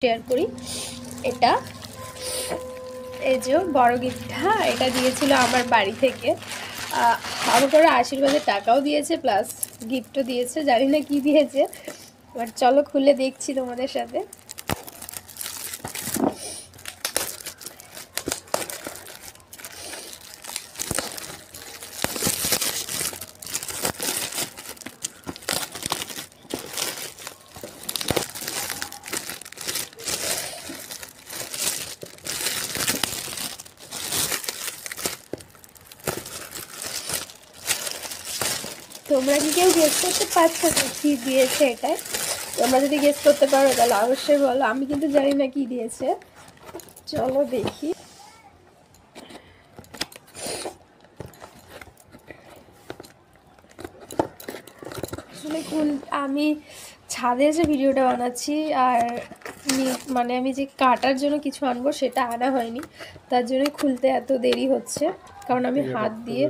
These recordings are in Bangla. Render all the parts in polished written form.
শেয়ার করি। এটা এই যে বড় গিফটটা, এটা দিয়েছিল আমার বাড়ি থেকে। আমাকে ওরা আশীর্বাদের টাকাও দিয়েছে প্লাস গিফটও দিয়েছে, জানি না কি দিয়েছে, বাট চলো খুলে দেখছি তোমাদের সাথে। তোমরা কি কেউ গেস করতে পারছো কি দিয়েছে এটাই? তোমরা যদি গেস করতে পারো তাহলে অবশ্যই বলো, আমি কিন্তু জানি না কি দিয়েছে। চলো দেখি। আসলে আমি ছাদে এসে ভিডিওটা বানাচ্ছি, আর মানে আমি যে কাটার জন্য কিছু আনবো সেটা আনা হয়নি, তার জন্য খুলতে এত দেরি হচ্ছে, কারণ আমি হাত দিয়ে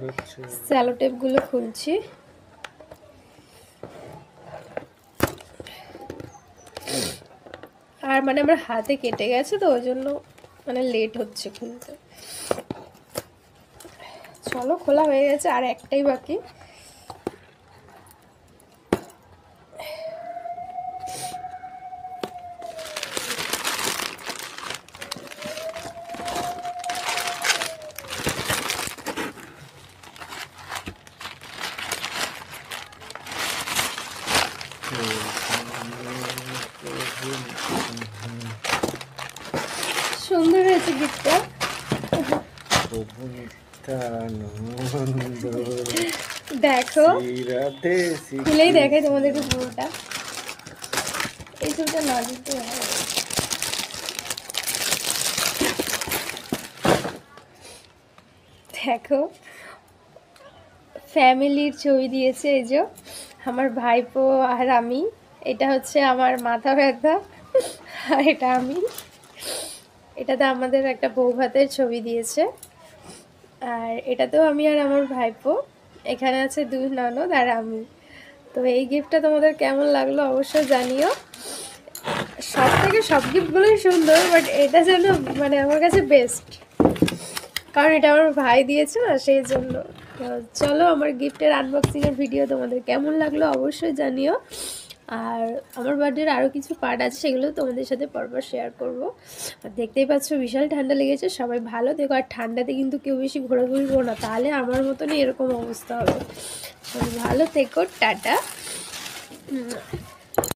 স্যালো টেপগুলো খুলছি। আর মানে আমার হাতে কেটে গেছে তো ওই জন্য মানে লেট হচ্ছে খুলতে। চলো খোলা হয়ে গেছে, আর একটাই বাকি। সুন্দর হয়েছে গিফটটা। দেখো খুলেই দেখাই তোমাদেরকে পুরোটা। এই ছবিটা না দিতে দেখো, ফ্যামিলির ছবি দিয়েছে। এই যে আমার ভাইপো আর আমি, এটা হচ্ছে আমার মাথা ব্যথা, আর এটা আমি। এটাতে আমাদের একটা বউ ভাতের ছবি দিয়েছে, আর এটাতেও আমি আর আমার ভাইপো। এখানে আছে 2 ননদ আর আমি। তো এই গিফটটা তোমাদের কেমন লাগলো অবশ্যই জানিও। সব গিফটগুলোই সুন্দর, বাট এটা যেন মানে আমার কাছে বেস্ট, কারণ এটা আমার ভাই দিয়েছে না, সেই জন্য। চলো আমার গিফটের আনবক্সিংয়ের ভিডিও তোমাদের কেমন লাগলো অবশ্যই জানিও। আর আমার বার্থডের আরও কিছু পার্ট আছে, সেগুলো তোমাদের সাথে পরপর শেয়ার করবো। আর দেখতেই পাচ্ছ বিশাল ঠান্ডা লেগেছে, সবাই ভালো দেখো। আর ঠান্ডাতে কিন্তু কেউ বেশি ঘোরাঘুরি করো না, তাহলে আমার মতনই এরকম অবস্থা হবে। সবাই ভালো থেকো, টাটা।